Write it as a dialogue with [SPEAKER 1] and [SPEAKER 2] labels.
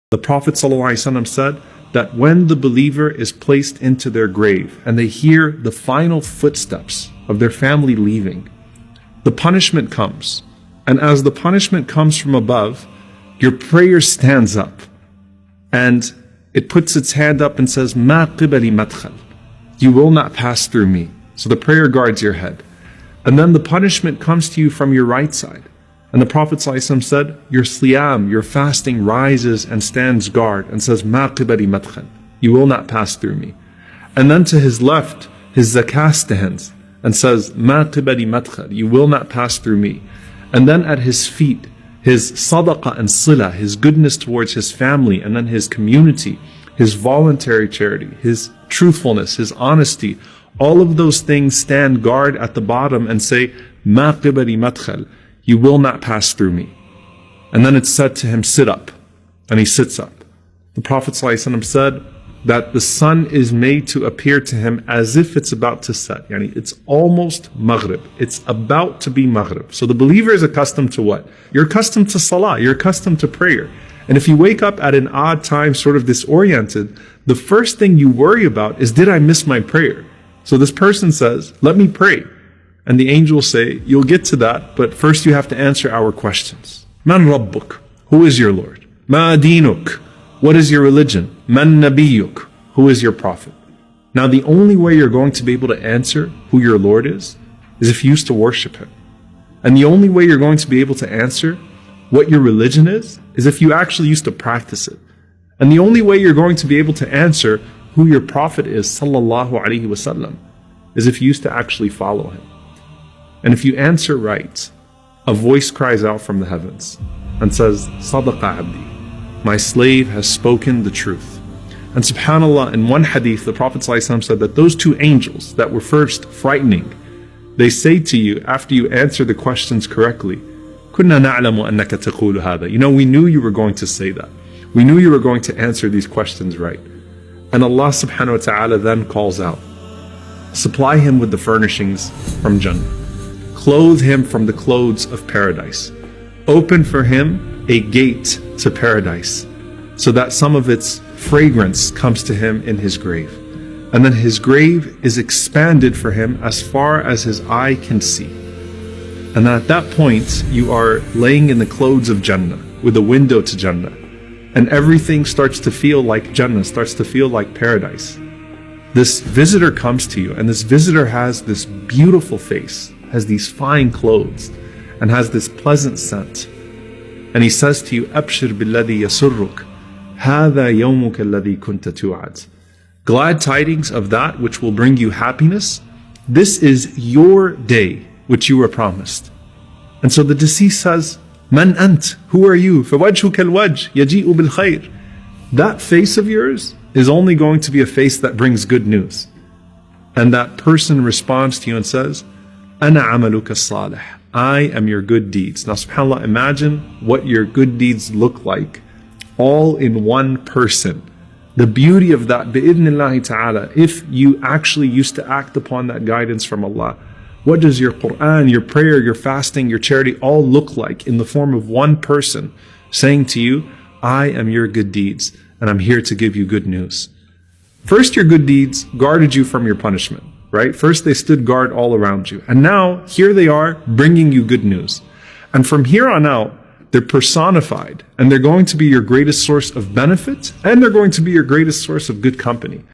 [SPEAKER 1] The Prophet ﷺ said that when the believer is placed into their grave and they hear the final footsteps of their family leaving, the punishment comes. And as the punishment comes from above, your prayer stands up and it puts its hand up and says, "Ma qibali madkhal." You will not pass through me. So the prayer guards your head. And then the punishment comes to you from your right side. And the Prophet ﷺ said, your siyam, your fasting rises and stands guard and says, "Ma qibali madkhal." You will not pass through me. And then to his left, his zakah stands and says, "Ma qibali madkhal." You will not pass through me. And then at his feet, his sadaqah and sila, his goodness towards his family and then his community, his voluntary charity, his truthfulness, his honesty, all of those things stand guard at the bottom and say, "Ma qibali madkhal." You will not pass through me. And then it's said to him, "Sit up." And he sits up. The Prophet ﷺ said that the sun is made to appear to him as if it's about to set. Yani it's almost Maghrib. It's about to be Maghrib. So the believer is accustomed to what? You're accustomed to salah. You're accustomed to prayer. And if you wake up at an odd time, sort of disoriented, the first thing you worry about is, did I miss my prayer? So this person says, "Let me pray." And the angels say, "You'll get to that, but first you have to answer our questions. Man Rabbuk? Who is your Lord? Ma Dinuk? What is your religion? Man Nabiyuk? Who is your prophet?" Now the only way you're going to be able to answer who your Lord is if you used to worship Him. And the only way you're going to be able to answer what your religion is if you actually used to practice it. And the only way you're going to be able to answer who your prophet is, sallallahu alaihi wasallam, is if you used to actually follow him. And if you answer right, a voice cries out from the heavens and says, "Sadaqa abdi, my slave has spoken the truth." And subhanAllah, in one hadith, the Prophet ﷺ said that those two angels that were first frightening, they say to you after you answer the questions correctly, "Kunna na'lamu annaka taqulu hada." You know, we knew you were going to say that. We knew you were going to answer these questions right. And Allah subhanahu wa ta'ala then calls out, supply him with the furnishings from Jannah. Clothe him from the clothes of paradise. Open for him a gate to paradise so that some of its fragrance comes to him in his grave. And then his grave is expanded for him as far as his eye can see. And then at that point, you are laying in the clothes of Jannah with a window to Jannah. And everything starts to feel like Jannah, starts to feel like paradise. This visitor comes to you, and this visitor has this beautiful face, has these fine clothes, and has this pleasant scent. And he says to you, "Abshir billadhi yasurruk, hadha yawmuka alladhi kunta tu'ad." Glad tidings of that which will bring you happiness. This is your day which you were promised. And so the deceased says, "Man ant? Who are you? فَوَجْهُكَ الْوَجْهِ يَجِيءُ بِالْخَيْرِ." That face of yours is only going to be a face that brings good news. And that person responds to you and says, "Ana amaluka salih." I am your good deeds. Now subhanAllah, imagine what your good deeds look like all in one person. The beauty of that, bi'idhnillahi ta'ala, if you actually used to act upon that guidance from Allah. What does your Quran, your prayer, your fasting, your charity all look like in the form of one person saying to you, "I am your good deeds and I'm here to give you good news." First, your good deeds guarded you from your punishment, right? First, they stood guard all around you. And now, here they are bringing you good news. And from here on out, they're personified and they're going to be your greatest source of benefit and they're going to be your greatest source of good company.